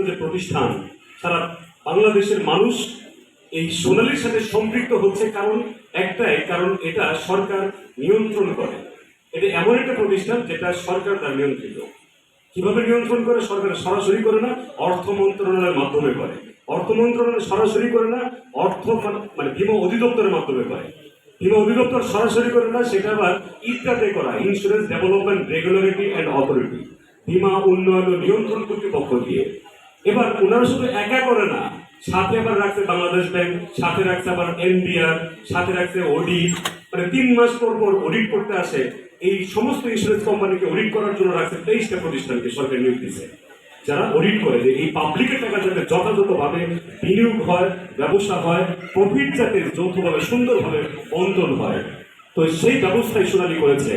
যে প্রতিষ্ঠান সারা বাংলাদেশের মানুষ এই সোনালীর সাথে সম্পৃক্ত হচ্ছে কারণ একটাই, কারণ এটা সরকার নিয়ন্ত্রণ করে। এটা এমন একটা প্রতিষ্ঠান যেটা সরকার দ্বারা নিয়ন্ত্রিত। কিভাবে নিয়ন্ত্রণ করে? সরকার সরাসরি করে না, অর্থ মন্ত্রণালয়ের মাধ্যমে করে। অর্থ মন্ত্রণালয় সরাসরি করে না, অর্থ মানে বীমা অধিদপ্তরের মাধ্যমে করে। বীমা অধিদপ্তর সরাসরি করে না, সেটা আবার ইত্যাদি করা, insurance development regulatory and authority, বীমা উন্নয়ন ও নিয়ন্ত্রণ কর্তৃপক্ষ দিয়ে। এবার ওনারা শুধু একা করে না, সাথে আবার রাখছে বাংলাদেশ ব্যাংক, সাথে রাখছে আবার এনবিআর, সাথে রাখছে অডিট, মানে 3 মাস পর পর অডিট করতে আসে। এই সমস্ত ইন্স্যুরেন্স কোম্পানিকে অডিট করার জন্য রাখছে 23টা প্রতিষ্ঠানকে সরকার নিয়োগ দিচ্ছে, যারা অডিট করে যে এই পাবলিকের টাকা যাতে যথাযথভাবে বিনিয়োগ হয়, ব্যবসা হয়, প্রফিট যাতে যৌথভাবে সুন্দরভাবে বন্টন হয়। তো সেই ব্যবস্থাই সোনালী করেছে।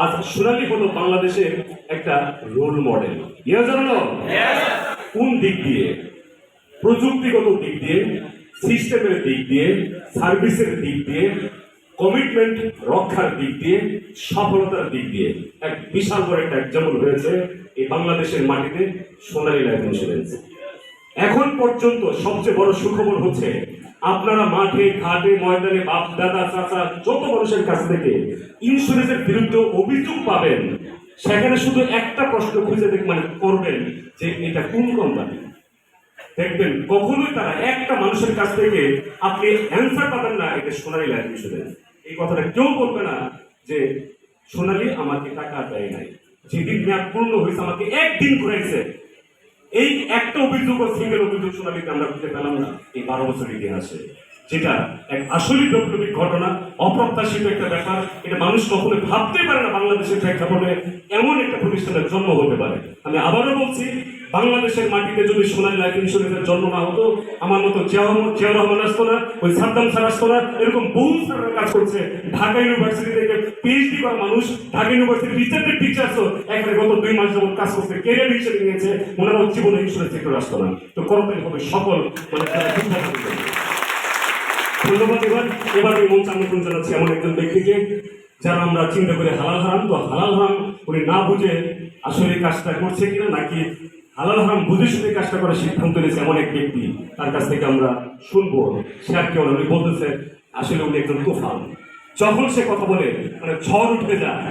আজ সোনালী হলো বাংলাদেশের একটা রোল মডেল। ইয়া জানো কোন দিক দিয়ে? প্রযুক্তিগত দিক দিয়ে, সিস্টেমের দিক দিয়ে, সার্ভিসের দিক দিয়ে, কমিটমেন্ট রক্ষার দিক দিয়ে, সফলতার দিক দিয়ে এক বিশাল বড় একটা এক্সাম্পল হয়েছে এই বাংলাদেশের মাটিতে সোনালী লাইফ ইন্স্যুরেন্স। এখন পর্যন্ত সবচেয়ে বড় সুখবর হচ্ছে আপনারা মাঠে ঘাটে ময়দানে বাপ দাদা চাচা যত মানুষের কাছ থেকে ইন্স্যুরেন্সের বিরুদ্ধে অভিযোগ পাবেন, সেখানে শুধু একটা প্রশ্ন খুঁজে মানে করবেন যে এটা কোন কোম্পানি। দেখবেন কখনোই তারা একটা মানুষের কাছ থেকে আপনি অ্যান্সার পাবেন না এটা সোনালী লাইফ ইন্স্যুরেন্স। এই কথাটা কেউ বলবে না যে সোনালী আমাকে টাকা দেয় নাই, যেদিন মেয়াদ পূর্ণ হয়েছে আমাকে একদিন ঘুরাইছে। এই একটা অভিযোগ, সিঙ্গেল অভিযোগ সোনালীকে আমরা খুঁজে পেলাম না এই 12 বছর ইতিহাসে, যেটা এক আসলে বৈপ্লবিক ঘটনা, অপ্রত্যাশিত একটা ব্যাপার। এটা মানুষ কখনো ভাবতেই পারে না বাংলাদেশের প্রেক্ষাপটে এমন একটা প্রতিষ্ঠানের জন্ম হতে পারে। আমি আবারও বলছি, বাংলাদেশের মাটিতে যদি সোনালী লাইফ ইন্স্যুরেন্সের জন্ম না হতো, আমার মতো জিয়াউর রহমান আসতো না, ওই সাদ্দাম স্যার আসতো না, এরকম বহু স্যাররা কাজ করছে। ঢাকা ইউনিভার্সিটি থেকে পিএইচডি করা মানুষ, ঢাকা ইউনিভার্সিটি রিসার্চের টিচার্সও এখানে গত 2 মাস যাবত কাজ করছে, ক্যারিয়ার হিসেবে নিয়েছে। ওনারাও জীবনে ইন্স্যুরেন্স সেক্টর আসতো না। তো করতেই হবে সকল মানে ধন্যবাদ। এবার আমি মঞ্চ আমন্ত্রণ জানাচ্ছি এমন একজন ব্যক্তিকে যারা আমরা চিন্তা করি হালাল হারাম, তো হালাল হারাম উনি না বুঝে আসলে কাজটা করছে কিনা, নাকি হালাল হারাম বুঝে শুনে কাজটা করার সিদ্ধান্ত নিয়েছে এমন এক ব্যক্তি, তার কাছ থেকে আমরা শুনবো সে আর কেউ না। উনি বলতেছে আসলে উনি একজন তুফান। যখন সে কথা বলে মানে ঝড় উঠে যায়,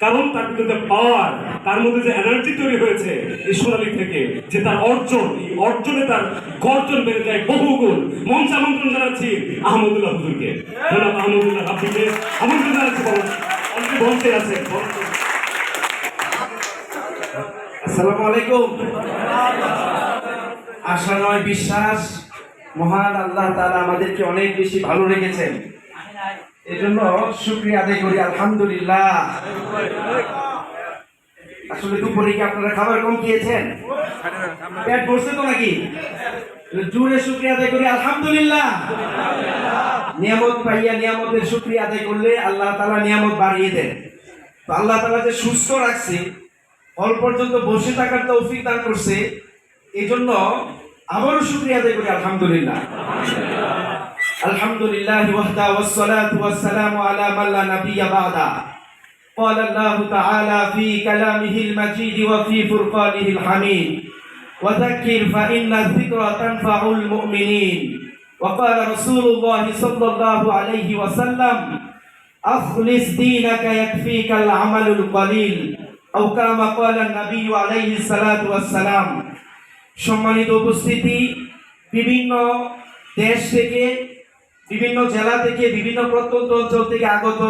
কারণ তার ভিতরে পাওয়ার, তার মধ্যে যে এনার্জি তৈরি হয়েছে এই সোনালী থেকে, যে তার অর্জন, এই অর্জনে তার গর্জন বেড়ে যায় বহুগুণ। মঞ্চ আমন্ত্রণ জানাচ্ছি আহমদুল্লাহ হুজুরকে, জনাব আহমদুল্লাহ হাফিজকে আমন্ত্রণ জানাচ্ছি। অনেকে বলতে আছে। আসসালামু আলাইকুম। আশা নয় বিশ্বাস, মহান আল্লাহ তাআলা আমাদেরকে অনেক বেশি ভালো রেখেছেন, এজন্য শুকরিয়া আদায় করি আলহামদুলিল্লাহ। আসলে দুপুরে কি আপনারা খাবার কম খেয়েছেন? পেট ভরছে তো নাকি? জোরে শুকরিয়া আদায় করি আলহামদুলিল্লাহ। নিয়ামত পাইয়া নিয়ামতের শুকরিয়া আদায় করলে আল্লাহ তাআলা নিয়ামত বাড়িয়ে দেন। তো আল্লাহ তাআলা যে সুস্থ রাখছে, অল্প পর্যন্ত বসে থাকার তৌফিক দান করছে, এই জন্য আবারও শুকরিয়া আদায় করি আলহামদুলিল্লাহ। আলহামদুলিল্লাহ ওয়াহদা ওয়াসসালাতু ওয়াসসালামু আলা মান লা নাবিয়্যা বা'দা। قال الله تعالى في كلامه المجيد وفي فرقانه الحميد وذكر فإن الذكرى تنفع المؤمنين وقال رسول الله صلى الله عليه وسلم أخلص دينك يكفيك العمل القليل أو كما قال النبي عليه الصلاة والسلام। সম্মানিত উপস্থিতি, বিভিন্ন দেশ থেকে, বিভিন্ন জেলা থেকে, বিভিন্ন প্রত্যন্ত অঞ্চল থেকে আগত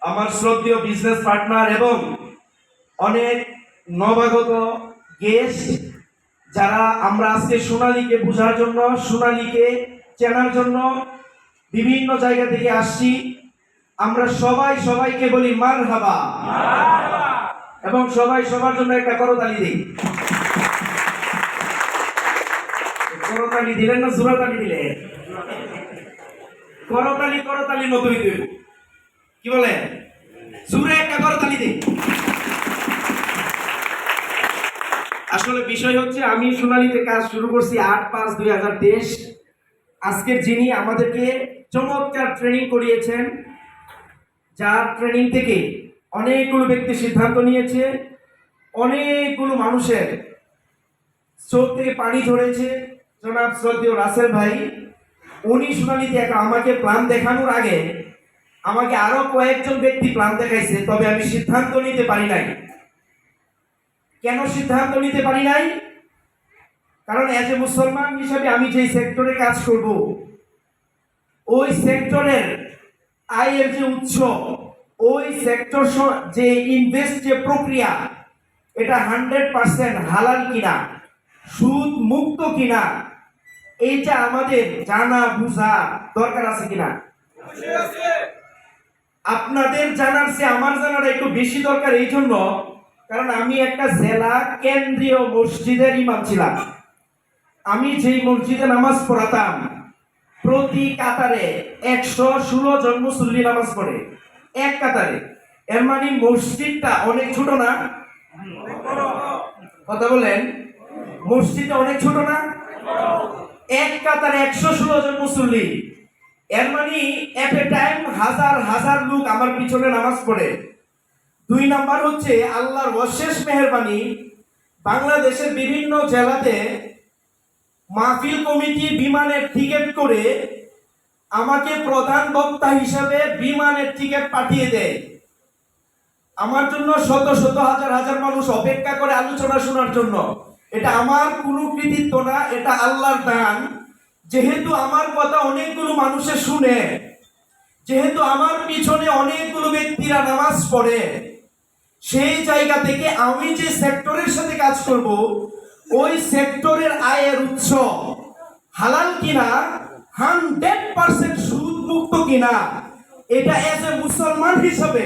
আমার শ্রদ্ধেয় বিজনেস পার্টনার এবং অনেক নবাগত গেস্ট, যারা আমরা আজকে সোনালীকে বোঝার জন্য, সোনালীকে চেনার জন্য বিভিন্ন জায়গা থেকে আসছি, আমরা সবাই সবাইকে বলি মারহাবা, এবং সবাই সবার জন্য একটা করতালি দিই। করতালি দিলেন না জোরাতালি দিলেন? করতালি করতালি মতোই দেব, কি বলেন? জোরে একটা করতালি দিই। আসলে বিষয় হচ্ছে, আমি সোনালীতে কাজ শুরু করছি 8/5/2023। আজকের যিনি আমাদেরকে চমৎকার ট্রেনিং করিয়েছেন, যার ট্রেনিং থেকে অনেকগুলো ব্যক্তি সিদ্ধান্ত নিয়েছে, অনেকগুলো মানুষের চোখ থেকে পানি ঝরেছে জনাব শ্রদ্ধেয় রাসেল ভাই। উনি শুনানিতে আমাকে প্ল্যান দেখানোর আগে আমাকে আরো কয়েকজন ব্যক্তি প্ল্যান দেখাইছে, তবে আমি সিদ্ধান্ত নিতে পারি নাই। কেন সিদ্ধান্ত নিতে পারি নাই? কারণ এজ এ মুসলমান হিসাবে আমি যে সেক্টরে কাজ করব, ওই সেক্টরের আয়ের যে উৎস, ওই সেক্টর যে ইনভেস্ট যে প্রক্রিয়া, এটা 100% হালাল কিনা, সুদ মুক্ত কিনা, এইটা আমাদের জানা বুঝা দরকার আছে কিনা। আপনাদের জানার চেয়ে আমার জানাটা একটু বেশি দরকার, এই জন্য কারণ আমি একটা জেলা কেন্দ্রীয় মসজিদের ইমাম ছিলাম। আমি যেই মসজিদে নামাজ পড়াতাম, প্রতি কাতারে 116 জন মুসল্লি নামাজ পড়ে এক কাতারে। এর মানে মসজিদটা অনেক ছোট না? কথা বলেন, মসজিদটা অনেক ছোট না? এক কাতারে 116 জন মুসল্লি, এর মানে এট এ টাইম হাজার হাজার লোক আমার পিছনে নামাজ পড়ে। 2 নাম্বার হচ্ছে আল্লাহর অশেষ মেহেরবানি, বাংলাদেশের বিভিন্ন জেলাতে মাহফিল কমিটি বিমানের টিকিট করে আমাকে প্রধান বক্তা হিসাবে বিমানের টিকিট পাঠিয়ে দেয়। আমার জন্য শত শত হাজার হাজার মানুষ অপেক্ষা করে আলোচনা শোনার জন্য। এটা আমার কোনো কৃতিত্ব না, এটা আল্লাহর দান। যেহেতু আমার কথা অনেকগুলো মানুষে শুনে, যেহেতু আমার পিছনে অনেকগুলো ব্যক্তিরা নামাজ পড়ে, সেই জায়গা থেকে আমি যে সেক্টরের সাথে কাজ করব, ওই সেক্টরের আয়ের উৎস হালাল কিনা, 100% সুদ মুক্ত কিনা, এটা এজ এ মুসলমান হিসাবে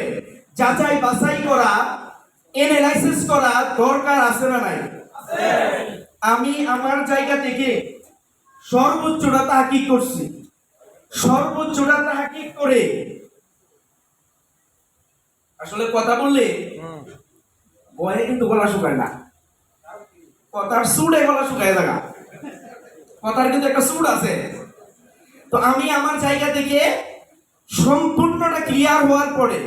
যাচাই বাছাই করা, এনালাইসিস করা দরকার আছে না নাই? আমি আমার জায়গা থেকে সর্বোচ্চটা তাহকিক করছি। সর্বোচ্চটা তাহকিক করে আসলে কথা বললে বয়ে কিন্তু গলা শুকায় না, কথার সুরে গলা শুকায় লাগা, কথার কিন্তু একটা সুর আছে। তো আমি আমার জায়গা থেকে সম্পূর্ণটা ক্লিয়ার হওয়ার পরে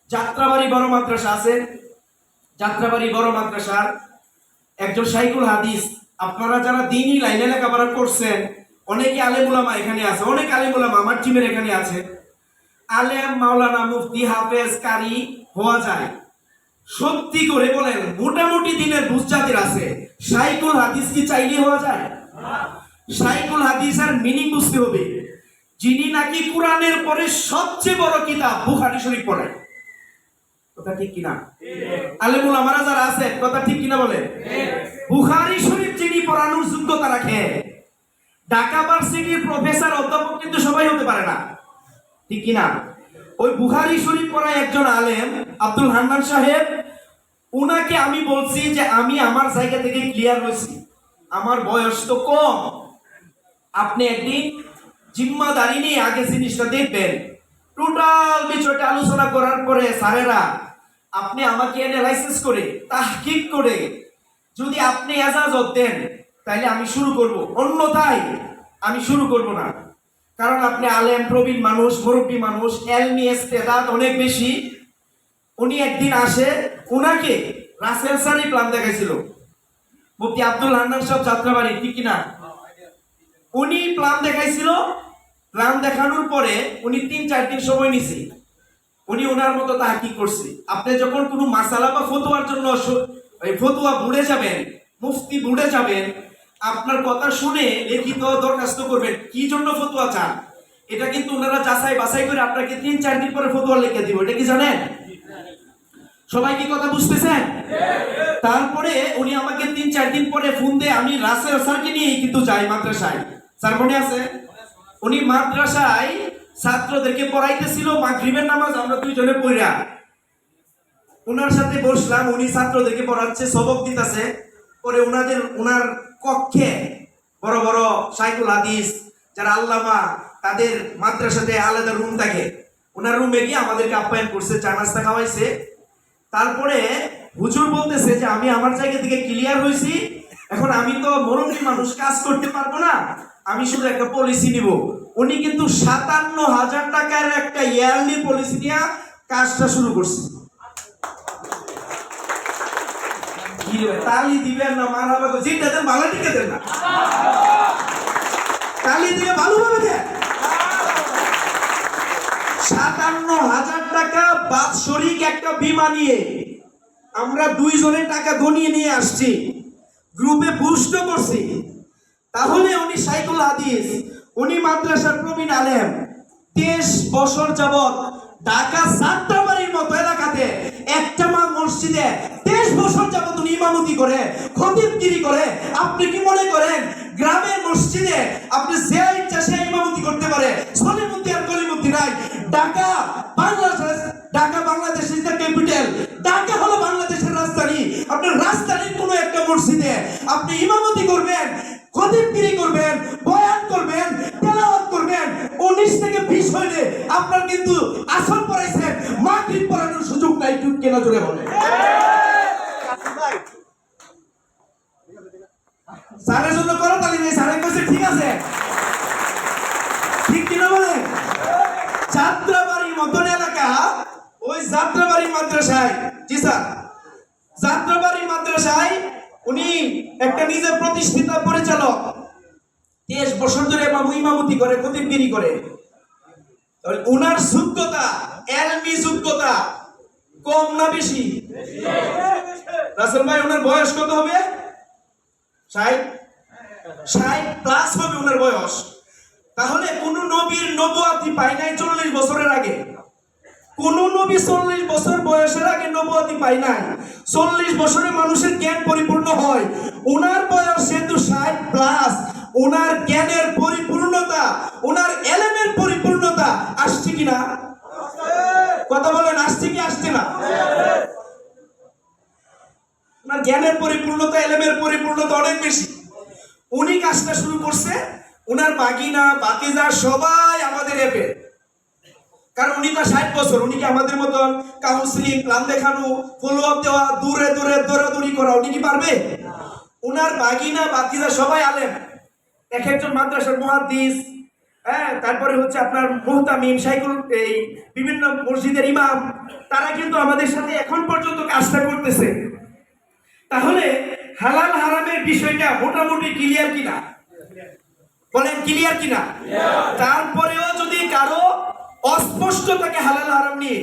যাত্রাবাড়ি বড় মাদ্রাসা আছে, যাত্রাবাড়ি বড় মাদ্রাসার একজন শাইখুল হাদিস, আপনারা যারা দ্বীনি লাইনে লেখাপড়া করছেন, অনেকে আলেম উলামা এখানে আছে, অনেক আলেম উলামা আমার টিমের এখানে আছে। আলেম, মাওলানা, মুফতি, হাফেজ, কারি হওয়া যায়। সত্যি করে বলেন, মোটামুটি দিনের বুঝজাতির আছে, শাইখুল হাদিস কি চাইলে হওয়া যায়? শাইখুল হাদিসের মিনিং বুঝতে হবে। যিনি নাকি কোরআনের পরে সবচেয়ে বড় কিতাব বুখারী শরীফ পড়ে, কথা ঠিক কিনা? আলেম উলামারা যারা আছে, কথা ঠিক কিনা বলে? বুখারী শরীফ যিনি পড়ানোর যোগ্যতা রাখে, ঢাকা ভার্সিটির প্রফেসর অধ্যাপক কিন্তু সবাই হতে পারে না, ঠিক কিনা? ওই বুখারী শরীফ পড়ায় একজন আলেম আব্দুল হান্নান সাহেব, উনাকে আমি বলছি যে আমি আমার জায়গা থেকে ক্লিয়ার হয়েছি, আমার বয়স তো কম, আপনি একদিন জিম্মাদারি নিয়ে আগে জিনিসটা দেখবেন। টোটাল বিষয়টা আলোচনা করার পরে স্যারেরা আপনি আমাকে অ্যানালাইসিস করে তাহকিক করে যদি আপনি ইজাজত দেন, তাহলে আমি শুরু করব, অন্যথায় আমি শুরু করব না। কারণ আপনি আলেম, প্রবীণ মানুষ, মুরব্বী মানুষ, এলমি ইস্তেদাদ অনেক বেশি। উনি একদিন আসে, উনাকে রাসেল স্যারই প্ল্যান দেখাইছিল, মুফতি আব্দুল হান্নান সাহেব যাত্রাবাড়ি, ঠিক কিনা? উনি প্ল্যান দেখাইছিল। প্ল্যান দেখানোর পরে উনি 3-4 দিন সময় নিছে, উনি ওনার মতো তাহকিক করছে। আপনি যখন কোনো মাসালা বা ফতোয়ার জন্য ফতোয়া বুড়ে যাবেন, মুফতি বুড়ে যাবেন, আপনার কথা শুনে লিখিত দরখাস্ত করবেন কি জন্য ফতোয়া চান, এটা কিন্তু ওনারা যাচাই বাছাই করে আপনাকে 3-4 দিন পরে ফতোয়া লিখে দিব। এটা কি জানেন? সবাই কি কথা বুঝতেছেন? তারপরে উনি আমাকে 3-4 দিন পরে ফোন দিয়ে, আমি রাসেল স্যারকে নিয়েই কিন্তু যাই মাদ্রাসায়, স্যার মনে আছে? উনি মাদ্রাসায় ছাত্রদেরকে পড়াইতেছিল, মাগরিবের নামাজ আমরা দুইজনে পড়া, ওনার সাথে বসলাম, উনি ছাত্রদেরকে পড়াচ্ছে, সবক দিতেছে। পরে ওনার কক্ষে বড় বড় শাইখুল হাদিস যারা আল্লামা, তাদের মাদ্রাসাতে আলাদা রুম থাকে, ওনার রুমে গিয়ে আমাদেরকে আপ্যায়ন করছে, চা নাস্তা খাওয়াইছে। তারপরে হুজুর বলতেছে যে আমি আমার জায়গা থেকে ক্লিয়ার হয়েছি, এখন আমি তো মুরব্বী মানুষ, কাজ করতে পারবো না, আমি শুধু একটা পলিসি নিব। উনি কিন্তু 57,000 টাকার একটা ইয়ারলি পলিসি নিয়ে কাজটা শুরু করছে। কি রে তালি দিবেন না মারহাবা করে যেটা দেন ভালো টিকে দেন না তালি দিয়ে ভালোভাবে দেন ৫৭,০০০ টাকা বাৎসরিক একটা বীমা নিয়ে আমরা 2 জনের টাকা গনিয়ে নিয়ে আসছি, গ্রুপে বুস্ট করছি। তাহলে উনি শাইখুল হাদিস, উনি মাদ্রাসার প্রবীণ আলেম, 23 বছর যাবত ঢাকা যাত্রাবাড়ির মতো এলাকাতে একটা মসজিদে 23 বছর যাবত উনি ইমামতি করে, খতিবগিরি করে। আপনি কি মনে করেন গ্রামের মসজিদে আপনি যে ইচ্ছা সে ইমামতি করতে পারে? সলিমুদ্দি আর কলিমুদ্দি নাই। ঢাকা বাংলাদেশের ক্যাপিটাল, ঢাকা হলো বাংলাদেশের রাজধানী। আপনি রাজধানীর কোনো একটা মসজিদে আপনি ইমামতি করবেন, খতিবগিরি করবেন, বয়ান করবেন, তেলাওয়াত করবেন, 19 থেকে 20 হইলে আপনার কিন্তু আসর পড়াইছেন, মাগরিব পড়ানোর সুযোগ নাই। একটু কেনা জোরে বলেন। স্যারের জন্য করো তালি নেই, স্যারের কাছে ঠিক আছে, ঠিক কিনা বলেন? যাত্রাবাড়ির মতন এলাকা, ওই যাত্রাবাড়ি মাদ্রাসায়, জি স্যার, যাত্রাবাড়ি মাদ্রাসায় উনি একটা নিজে প্রতিষ্ঠিত পরিচালক, 23 বছর ধরে ইমামতি করে, খতিবগিরি করে। উনার যোগ্যতা, এলমি যোগ্যতা কম না বেশি? রাসেল ভাই ওনার বয়স কত হবে? 60 প্লাস হবে ওনার বয়স। তাহলে কোন নবীর নবুয়াতি পায় নাই 40 বছরের আগে। কোন নবী 40 বছর বয়সের আগে নবুয়াতি পায় নাই। 40 বছরে মানুষের জ্ঞান পরিপূর্ণ হয়। ওনার বয়স যেহেতু 60 প্লাস, ওনার জ্ঞানের পরিপূর্ণতা, ওনার এলেমের পরিপূর্ণতা আসছে কিনা? কথা বলেন, আসছে কি আসছে না? ওনার জ্ঞানের পরিপূর্ণতা, এলেমের পরিপূর্ণতা অনেক বেশি। উনি কাজটা শুরু করছে, উনার বাগিনা বাতিজা সবাই আমাদের এপে, কারণ উনি তো 60 বছর। উনি কি আমাদের মতন কাউন্সিলিং, প্ল্যান দেখানো, ফলো আপ দেওয়া, দূরে দূরে দৌড়াদৌড়ি করা উনি কি পারবে? উনার বাগিনা বাতিজা সবাই আলেম, এক একজন মাদ্রাসার মুহাদ্দিস, হ্যাঁ, তারপরে হচ্ছে আপনার মুহতামিম, শাইখুল, এই বিভিন্ন মসজিদের ইমাম, তারা কিন্তু আমাদের সাথে এখন পর্যন্ত কাজটা করতেছে। তাহলে হালাল হারামের বিষয়টা মোটামুটি ক্লিয়ার কিনা? বলেন ক্লিয়ার কিনা? তারপরেও যদি কারো অস্পষ্ট থাকে হালাল হারাম নিয়ে,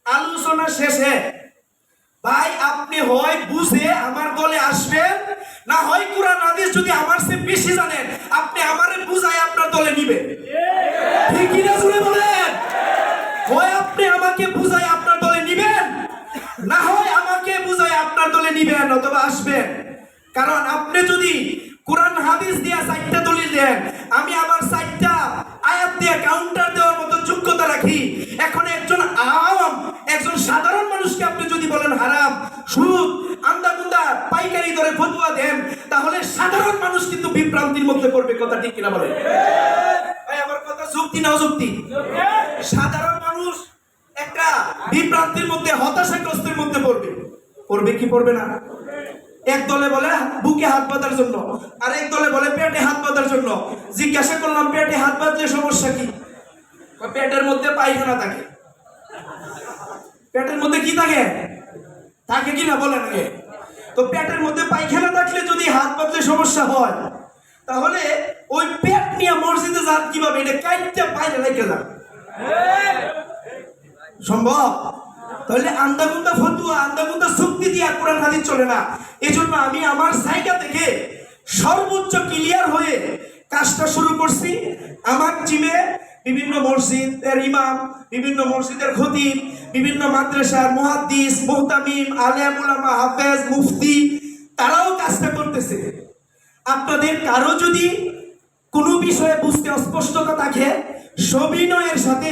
আলোচনা শেষে ভাই আপনি হয় বুঝে আমার দলে আসবেন, না হয় কোরআন হাদিস যদি আমার চেয়ে বেশি জানেন আপনি আমারে বুঝায় আপনার দলে নিবেন। ঠিক কিনা শুনে বলেন? হয় আপনি আমাকে বুঝায় আপনার দলে নিবেন, না হয় আমাকে বুঝায় আপনার দলে নিবেন অথবা আসবেন। কারণ আপনি যদি কোরআন হাদিস দিয়ে 4টা দলিল দেন, আমি আবার 4টা আয়াত দিয়ে কাউন্টার দেওয়ার মতো যোগ্যতা রাখি। এখন একজন আওয়াম, একজন সাধারণ মানুষকে আপনি যদি বলেন হারাম, সুদ, আন্দাগুন্দা পাইকারি দরে ফতোয়া দেন, তাহলে সাধারণ মানুষ কিন্তু বিভ্রান্তির মধ্যে পড়বে। কথা ঠিক কিনা বলেন? ভাই আমার কথা যুক্তি না অযুক্তি? সাধারণ মানুষ একটা বিভ্রান্তির মধ্যে, হতাশাগ্রস্তের মধ্যে পড়বে। পড়বে কি পড়বে না? এক দলে বলে বুকে হাত বাঁধার জন্য, আর এক দলে বলে পেটে হাত বাঁধার জন্য। জিজ্ঞাসা করলাম পেটে হাত বাঁধলে সমস্যা কি? পেটের মধ্যে পায়খানা থাকে। পেটের মধ্যে কি থাকে? থাকে কি না বলেন আগে? তো পেটের মধ্যে পায়খানা থাকলে যদি হাত বাঁধলে সমস্যা হয়, তাহলে ওই পেট নিয়ে মসজিদে যান কিভাবে? এটা কাইটটা বাইরে রেখে যান সম্ভব? তাহলে আন্দাগুন্দা ফতুয়া, আন্দাগুন্দা শক্তি দিয়ে কোরআন হাদিস চলে না। এজন্য আমি আমার জায়গা থেকে সর্বোচ্চ ক্লিয়ার হয়ে কাজটা শুরু করছি। আমার টিমে বিভিন্ন মসজিদের ইমাম, বিভিন্ন মসজিদের খতিব, বিভিন্ন মাদ্রাসার মুহাদ্দিস, মুহতামিম, আলেম উলামা, হাফেজ, মুফতি, তারাও কাজটা করতেছে। আপনাদের কারো যদি কোনো বিষয়ে বুঝতে অস্পষ্টতা থাকে, সবিনয়ের সাথে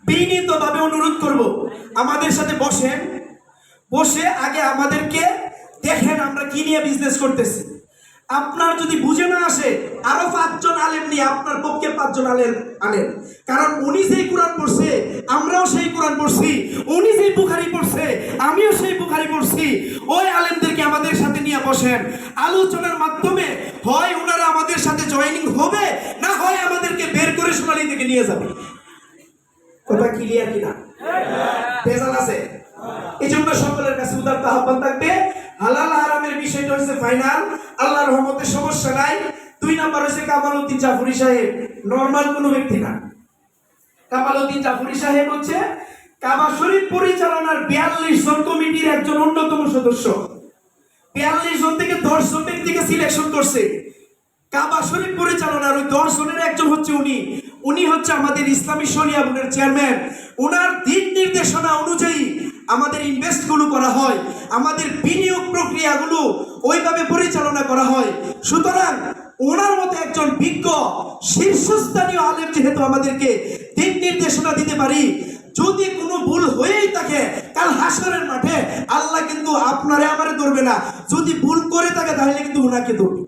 বিনীতভাবে অনুরোধ করব, আমাদের সাথে বসেন, বসে আগে আমাদেরকে দেখেন আমরা কি নিয়ে বিজনেস করতেছি। আপনার যদি বুঝে না আসে, আরো 5 জন আলেম নিয়ে আপনার পক্ষে 5 জন আলেম আনেন। কারণ উনি যেই কোরআন পড়ছে আমরাও সেই কোরআন পড়ছি, উনি যেই বুখারী পড়ছে আমিও সেই বুখারী পড়ছি। ওই আলেমদেরকে আমাদের সাথে নিয়ে বসেন। আলোচনার মাধ্যমে হয় ওনারা আমাদের সাথে জয়েনিং হবে, না হয় আমাদেরকে বের করে সোনালী থেকে নিয়ে যাবে। কথা ক্লিয়ার কিনা? ভেজাল আছে? এই জন্য সকলের কাছে উদারতা আহ্বান থাকবে, হালাল ফাইনাল, আল্লাহর রহমতে সমস্যা নাই। 2 নাম্বার হচ্ছে কামাল উদ্দিন জাফরি সাহেব, নরমাল কোনো ব্যক্তি না। কামাল উদ্দিন জাফরি সাহেব হচ্ছে কাবা শরীফ পরিচালনার 42 জন কমিটির একজন অন্যতম সদস্য। 42 জন থেকে 10 জন ব্যক্তিকে সিলেকশন করছে কাবা শরীফ পরিচালনার। ওই 10 জনের একজন হচ্ছে উনি হচ্ছে আমাদের ইসলামী শরিয়া বোর্ডের চেয়ারম্যান। ওনার দিক নির্দেশনা অনুযায়ী আমাদের ইনভেস্টগুলো করা হয়, আমাদের বিনিয়োগ প্রক্রিয়াগুলো ওইভাবে পরিচালনা করা হয়। সুতরাং ওনার মতো একজন বিজ্ঞ শীর্ষস্থানীয় আলেম যেহেতু আমাদেরকে দিক নির্দেশনা দিতে পারি, যদি কোনো ভুল হয়েই থাকে কাল হাসরের মাঠে আল্লাহ কিন্তু আপনারে আমারে ধরবে না, যদি ভুল করে থাকে তাহলে কিন্তু ওনাকে ধরবে।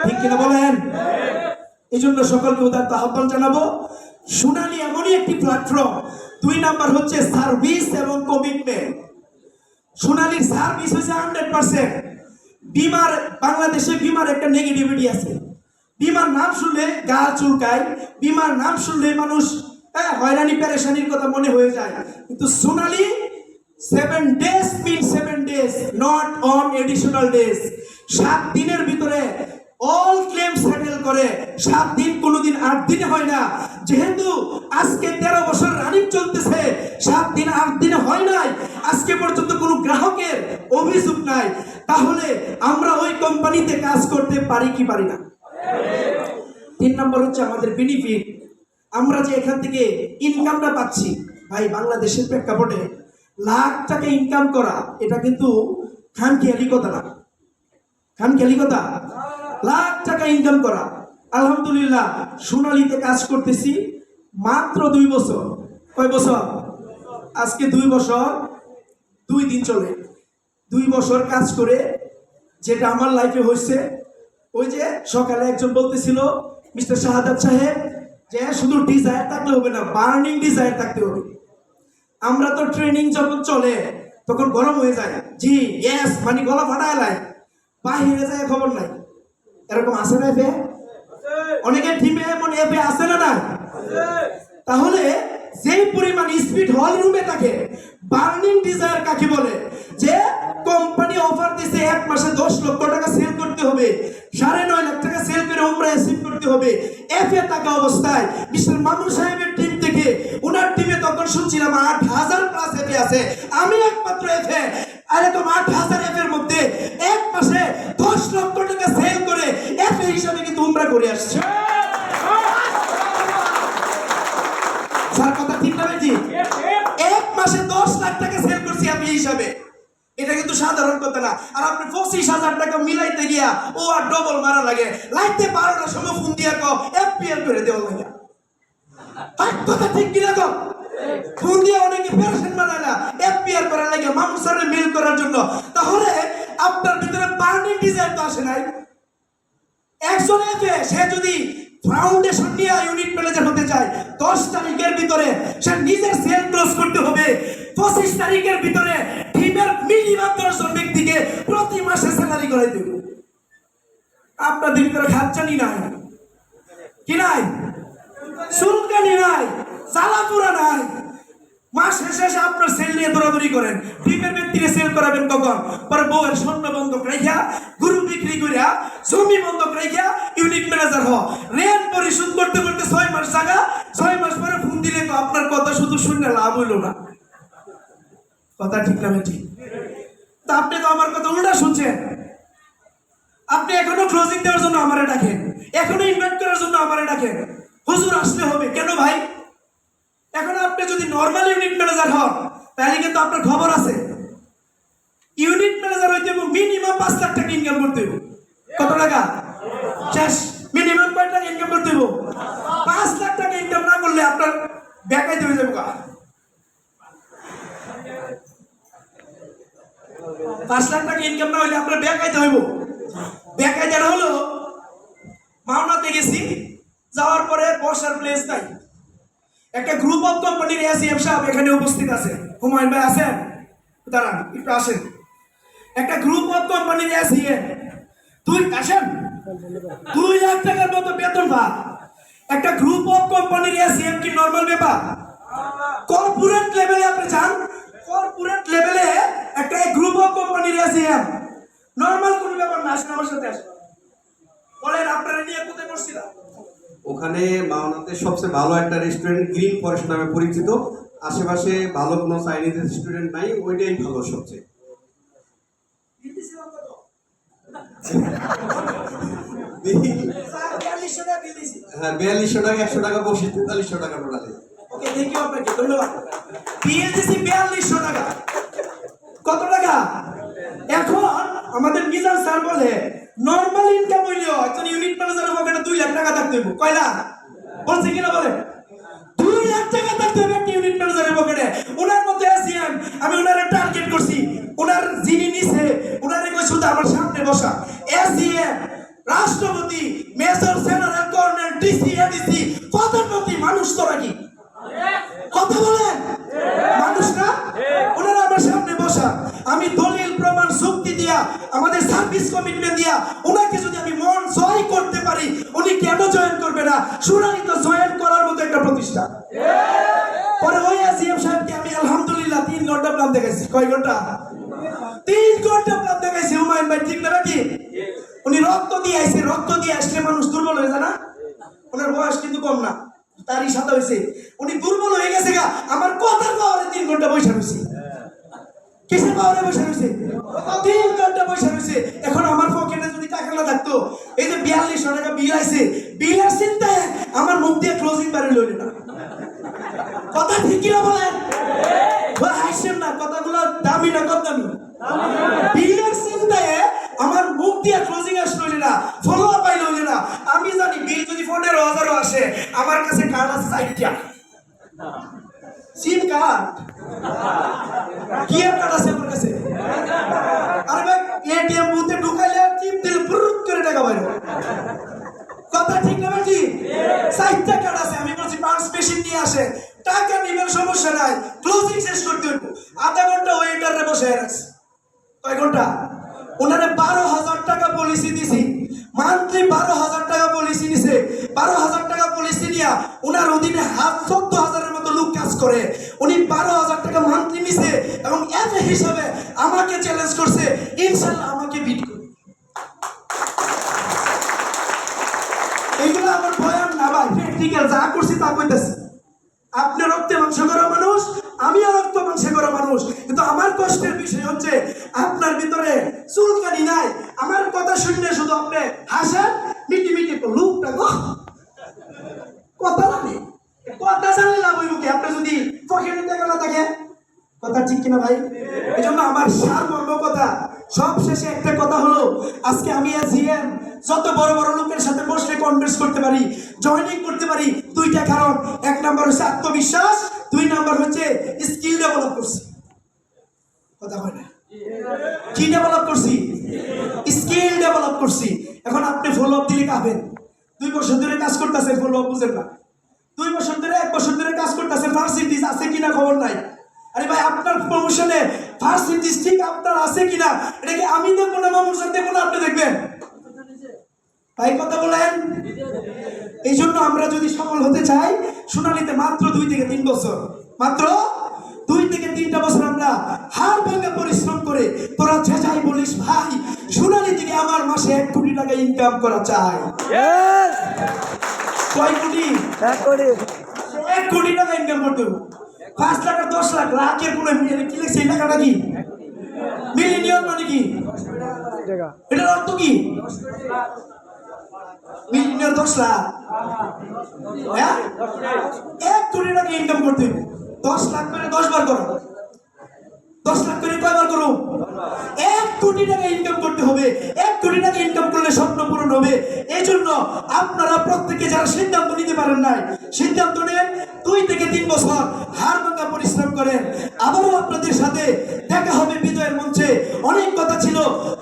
ঠিক কিনা বলেন? এই জন্য সকলকে উদারত আহ্বান জানাবো, শুনানি এমনই একটি প্ল্যাটফর্ম। 2 নাম্বার হচ্ছে সার্ভিস এবং কমিটমেন্ট। শুনানির সার্ভিস হচ্ছে 100%। বিমার, বাংলাদেশে বিমার একটা নেগেটিভিটি আছে। বিমার নাম শুনলে গা চুলকায়, বিমার নাম শুনলে মানুষ হয়রানি পেরেশানির কথা মনে হয়ে যায়। কিন্তু সোনালি 7 days means 7 days, not on additional days। 7 দিনের ভিতরে অল ক্লেম সেটেল করে। 7 দিন কোনোদিন 8 দিনে হয় না। যেহেতু আজকে 13 বছর রানিং চলতেছে, 7 দিন 8 দিনে হয় নাই, আজকে পর্যন্ত কোনো গ্রাহকের অভিযোগ নাই, তাহলে আমরা ওই কোম্পানিতে কাজ করতে পারি কি পারি না? 3 নম্বর হচ্ছে আমাদের বেনিফিট। আমরা যে এখান থেকে ইনকামটা পাচ্ছি, ভাই বাংলাদেশের প্রেক্ষাপটে লাখ টাকা ইনকাম করা এটা কিন্তু খামখেয়ালি কথা না। খামখেয়ালি কথা, লাখ টাকা ইনকাম করা। আলহামদুলিল্লাহ সোনালীতে কাজ করতেছি মাত্র 2 বছর। কয় বছর? আজকে 2 বছর 2 দিন চলে। 2 বছর কাজ করে যেটা আমার লাইফে হয়েছে, ওই যে সকালে একজন বলতেছিল মিস্টার শাহাদাত সাহেব যে শুধু ডিজায়ার থাকলে হবে না, বার্নিং ডিজায়ার থাকতে হবে। আমরা তো ট্রেনিং যখন চলে তখন গরম হয়ে যায়, জি ইয়েস মানে গলা ফাটায় লাই, বাহিরে যায় খবর নাই। এরকম আছে না এফে? অনেকে টিমে এমন এফে আছে না? না। তাহলে যেই পরিমাণ স্পিড হল রুমে থাকে, বার্নিং ডিজায়ার কাকে বলে? যে কোম্পানি অফার দিছে 1 মাসে 10 লক্ষ টাকা সেল করতে হবে, 9.5 লাখ টাকা সেল করে উমরা অ্যাচিভ করতে হবে। এফে থাকা অবস্থায় মিস্টার মামুন সাহেবের টিম থেকে, ওনার টিমে তখন শুনছিলাম 8000 প্লাস এফে আছে, আমি একমাত্র এফে। এরকম 8000 এফের মধ্যে 1 মাসে 10 লক্ষ টাকা সেল করে এফে হিসাবে কিন্তু উমরা করে আসছে। স্যার কথা ঠিক না ভাইজি? 1 মাসে 10 লাখ টাকা সেল করছি আমি হিসাবে, এটা কিন্তু সাধারণ কথা না। আর আপনি 25,000 টাকা মিলাইতে গিয়া ও আর ডবল মারা লাগে, লাইতে 12টার সময় ফোন দিয়া কো এফপিএল করে দেওয়া লাগে। কথা ঠিক কিনা কো? ফোন দিয়ে অনেকে পেরেশান বানায় না, এফপিআর করার লাগে, মামুন স্যারের মেল করার জন্য। তাহলে আপনার ভিতরে বার্নিং ডিজায়ার তো আসে নাই। একজন এফে সে যদি ফাউন্ডেশন নিয়ে ইউনিট ম্যানেজার হতে চায়, 10 তারিখের ভিতরে সে নিজের সেল ক্লোজ করতে হবে। 25 তারিখের ভিতরে টিমের মিনিমাম 10 জন ব্যক্তিকে প্রতি মাসে স্যালারি করে দেব। আপনাদের ভিতরে খাচ্চানি নাই, কি নাই? সুলকানি নাই, চালাপুরা নাই। মাস শেষে আপনার সেল নিয়ে দৌড়াদৌড়ি করেন। টিমের ব্যক্তিকে সেল করাবেন কখন? পরে বউয়ের স্বর্ণ বন্ধক রাখিয়া, গরু বিক্রি করিয়া, জমি বন্ধক রাখিয়া ইউনিট ম্যানেজার হ। রেন্ট পরিশোধ করতে করতে 6 মাস জায়গা, 6 মাস পরে ফোন দিলে আপনার কথা শুধু শুনে লাভ হইল না। কথা ঠিক না ঠিক? তা আপনি তো আমার কথা উল্টা শুনছেন। আপনি এখনো ক্লোজিং দেওয়ার জন্য আমারে ডাকেন, এখনো ইনভাইট করার জন্য আমারে ডাকেন, হুজুর আসলে হবে কেন ভাই? এখন আপনি যদি নরমাল ইউনিট ম্যানেজার হন তাহলে কিন্তু আপনার খবর আছে। ইউনিট ম্যানেজার হইতে মিনিমাম 5 লাখ টাকা ইনকাম করতে হবে। কত টাকা? শেষ। মিনিমাম কয় টাকা ইনকাম করতে হবে? 5 লাখ টাকা ইনকাম না করলে আপনার বেকায় হয়ে যাবে। 5 লাখ টাকা ইনকাম না হলে আপনার বেকাইতে হইব। বেকায়দাটা হলো, মাওনাতে গেছি, যাওয়ার পরে বসার প্লেস নাই। একটা গ্রুপ অফ কোম্পানির এসিএম সাহেব এখানে উপস্থিত আছে। হুমায়ুন ভাই আছেন? দাঁড়ান একটু আসেন। একটা গ্রুপ অফ কোম্পানির এসিএম, তুই আসেন, 2 লাখ টাকার মতো বেতন পা। একটা গ্রুপ অফ কোম্পানির এসিএম কি নরমাল ব্যাপার? কর্পোরেট লেভেলে আপনি যান, কর্পোরেট লেভেলে একটা গ্রুপ অফ কোম্পানির এসিএম নর্মাল কোনো ব্যাপার না, আসেন আমার সাথে আসেন। বলেন আপনারা নিয়ে কোথায় পড়ছিলাম? ওখানে মাওনাতে সবচেয়ে ভালো একটা রেস্টুরেন্ট গ্রিন ফরেস্ট নামে পরিচিত। আশেপাশে ভালো কোনো চাইনিজ রেস্টুরেন্ট নাই, ওইটাই ভালো সবচেয়ে। দিতেছিলাম কত? বিল- স্যার 4200 টাকা বিল দিছি। হ্যাঁ, 4200 টাকা, 100 টাকা বসে, 4300 টাকা টোটালে। ওকে, থ্যাংক ইউ আপনাকে, ধন্যবাদ। বিল দিছি 4200 টাকা। কত টাকা? এখন আমাদের মিজান স্যার বলে নরমাল ইনকাম হইলেও একজন ইউনিট ম্যানেজারের পকেটে 2 লাখ টাকা থাকতে হবে। কয় লাখ? বলছে কিনা বলে? 2 লাখ টাকা থাকতে হবে একটা ইউনিট ম্যানেজারের পকেটে। ওনার মধ্যে আসিয়ান, আমি ওনারে টার্গেট করছি। ওনার যিনি নিছে, ওনারে কই শুধু আমার সামনে বসা। এসিএম, রাষ্ট্রপতি, major general, colonel, DC, ADC, প্রধানমন্ত্রী, মানুষ তো নাকি? কথা বলেন, মানুষ না? ওনারা আমার সামনে বসা। আমি দলিল প্রমাণ যুক্তি দিয়া, আমাদের সার্ভিস কমিটমেন্ট দিয়া ওনাকে যদি আমি মন জয় করতে পারি, উনি কেন জয়েন করবে না? শুনানি তো জয়েন করার মতো একটা প্রতিষ্ঠান। পরে ওই এসিএম সাহেবকে আমি আলহামদুলিল্লাহ 3 ঘন্টা প্ল্যান দেখাইছি। কয় ঘন্টা? 3 ঘন্টা প্ল্যান দেখাইছি। হুমায়ুন ভাই ঠিক না নাকি? উনি রক্ত দিয়ে আইছে। রক্ত দিয়ে আসলে মানুষ দুর্বল হয়ে যায় না? ওনার বয়স কিন্তু কম না, তারই সাথে হয়েছে। উনি দুর্বল হয়ে গেছে গা, আমার কথার পাওয়ারে 3 ঘন্টা বসে রয়েছে। কিসের পাওয়ারে বসে রয়েছে? 3 ঘন্টা বসে রয়েছে। এখন আমার পকেটে যদি টাকা না থাকতো, এই যে 4200 টাকা বিল আইছে, বিলের চিন্তায় আমার মুখ দিয়ে ক্লোজিং বাড়ি লইল না। কথা ঠিক কিনা বলেন? হাসেন না, কথাগুলো দামি না কত দামি? বিলের চিন্তায় আমার মুখ দিয়ে ক্লোজিং আসলো না, ফলো আপ পাইল না। আমি জানি বিল যদি 15,000 আসে, আমার কাছে কার্ড আছে 4টা। সিম কার্ড, কি কার্ড আছে আমার কাছে? আরে ভাই, এটিএম বুথে ঢুকাইলে চিপ দিলে পুরুত করে টাকা বাইরে। কথা ঠিক না ভাই? 4টা কার্ড আছে। আমি বলছি পাঁচ মেশিন নিয়ে আসে, টাকা নিবেন, সমস্যা নাই, ক্লোজিং শেষ করতে হইব। আধা ঘন্টা ওয়েটারে বসে রাখছে। কয় ঘন্টা? ওনারে 12,000 টাকা পলিসি দিছি। মান্থলি 12,000 টাকা পলিসি নিছে। 12,000 টাকা পলিসি নিয়া ওনার অধীনে 14,000-এর মতো লোক কাজ করে। উনি 12,000 টাকা মান্থলি নিছে এবং এজ হিসাবে আমাকে চ্যালেঞ্জ করছে, ইনশাআল্লাহ আমাকে বিট করবে। এইগুলো আমার বয়ান না ভাই, প্র্যাকটিক্যাল যা করছি তা কইতাছি। আপনি রক্তে মাংস করা মানুষ, আমিও রক্ত মাংস করা মানুষ, কিন্তু আমার কষ্টের বিষয় হচ্ছে আপনার ভিতরে চুলকানি নাই। আমার কথা শুনলে শুধু আপনি হাসেন, মিটি মিটি লুকটা গো কথা লাগে। কথা জানলে লাভ হইব কি? আপনি যদি পকেটে টাকা না থাকে। কথা ঠিক কিনা ভাই? এই জন্য আমার সারমর্ম কথা, সব শেষে একটা কথা হলো, আজকে আমি এসিএম যত বড় বড় লোকের সাথে বসলে কনভার্স করতে পারি, জয়েনিং করতে পারি, 2টা কারণ। 1 নাম্বার হচ্ছে আত্মবিশ্বাস, 2 নাম্বার হচ্ছে স্কিল ডেভেলপ করছি। কথা হয় না? কি ডেভেলপ করছি? স্কিল ডেভেলপ করছি। এখন আপনি ফলো আপ দিলে কাঁপেন। 2 বছর ধরে কাজ করতেছেন, ফলো আপ বুঝেন না। 2 বছর ধরে, 1 বছর ধরে কাজ করতেছেন, ভার্সিটিস আছে কিনা খবর নাই। আরে ভাই, আপনার প্রমোশনে ভার্সিটিস ঠিক আপনার আছে কিনা এটা কি আমি দেখবো না, মামুন স্যার দেখবো না, আপনি দেখবেন? ভাই কথা বলেন। এই জন্য আমরা যদি সফল হতে চাই, সোনালীতে মাত্র 2 থেকে 3 বছর, মাত্র 2 থেকে 3টা বছর আমরা হাড় ভাঙা পরিশ্রম করে, তোরা যে যাই বলিস ভাই, সোনালী থেকে আমার মাসে 1 কোটি টাকা ইনকাম করা চাই। কয় কোটি? 1 কোটি টাকা ইনকাম করতে হবে। 5 লাখ আর 10 লাখ, লাখের কোনো কি লিখছে এই টাকাটা কি? মিলিয়ন মানে কি? এটার অর্থ কি? মিলিয়ন 10 লাখ, হ্যাঁ? 1 কোটি টাকা ইনকাম করতে হবে। 10 লাখ করে 10 বার করো, 10 লাখ করে কয়বার করো? 1 কোটি টাকা ইনকাম করতে হবে। 1 কোটি টাকা ইনকাম করলে স্বপ্ন পূরণ হবে। এই জন্য আপনারা প্রত্যেকে যারা সিদ্ধান্ত নিতে পারেন নাই, সিদ্ধান্ত নেন, 2 থেকে 3 বছর হাড় ভাঙা পরিশ্রম করেন। আবারও আপনাদের সাথে দেখা হবে বিজয়ের মঞ্চে। অনেক কথা ছিল,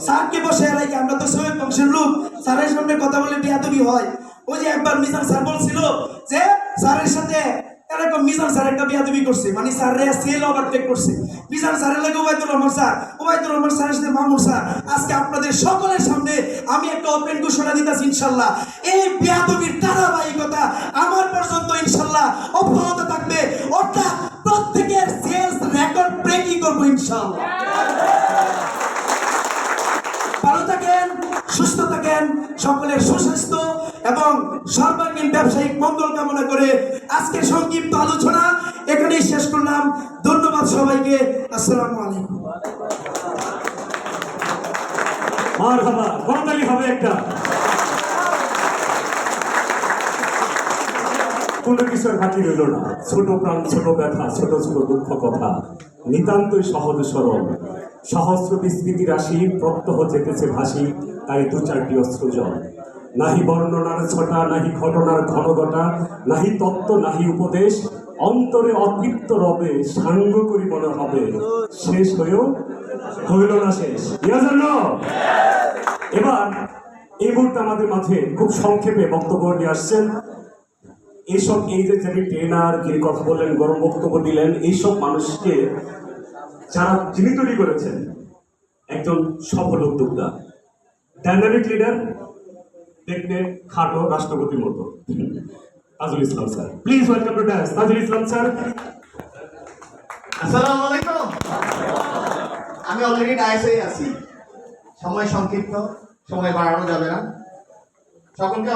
স্যারকে বসে রাখি, আমরা তো সৈয়দ বংশের লোক, স্যারের সামনে কথা বলে বেয়াদবি হয়। ওই যে একবার মিজান স্যার বলছিল যে স্যারের সাথে এরকম মিজান স্যার একটা বেয়াদবি করছে, মানে স্যাররে সেল ওভারটেক করছে। মিজান স্যারের লাগে ওবায়দুর রহমান স্যার, ওবায়দুর রহমান স্যারের সাথে মামুন স্যার। আজকে আপনাদের সকলের সামনে আমি একটা ওপেন ঘোষণা দিতেছি, ইনশাল্লাহ এই বেয়াদবির ধারাবাহিকতা আমার পর্যন্ত ইনশাল্লাহ অব্যাহত থাকবে। অর্থাৎ প্রত্যেকের সেলস রেকর্ড ব্রেকিং করবো ইনশাল্লাহ। থাকবেন। সকলের সুস্বাস্থ্য এবং সর্বাঙ্গীন ব্যবসায়িক মঙ্গল কামনা করে আজকের সংক্ষিপ্ত আলোচনা এখানেই শেষ করলাম। ধন্যবাদ সবাইকে। আসসালামু আলাইকুম। মারহাবা, করতালি হবে একটা। কোনো কিছুর বাকি রইল না, ছোট প্রাণ, ছোট ব্যথা, ছোট ছোট দুঃখ কথা, নিতান্তই সহজ সরল, সহস্র বিস্তৃতি রাশি, প্রত্যহ যেতেছে ভাসি, তাই দু চারটি অস্ত্র জল। নাহি বর্ণনার ছটা, নাহি ঘটনার ঘনঘটা, নাহি তত্ত্ব, নাহি উপদেশ, অন্তরে অতৃপ্ত রবে, সাঙ্গ করি মনে হবে, শেষ হয়েও হইল না শেষ। ইয়াজন্য এবার এই মুহূর্তে আমাদের মাঝে খুব সংক্ষেপে বক্তব্য নিয়ে আসছেন এইসব, এই যে যিনি ট্রেনার, যিনি কথা বললেন, গরম বক্তব্য দিলেন, এইসব মানুষকে যারা যিনি তৈরি করেছেন, একজন সফল উদ্যোক্তা, ডাইনামিক লিডার, দেখতে খাটো রাষ্ট্রপতির মতো, Tajul Islam sir. Please welcome to dance Tajul Islam sir. আসসালামু আলাইকুম। আমি অলরেডি ডায়াসেই আছি, সময় সংক্ষিপ্ত, সময় বাড়ানো যাবে না। সকলকে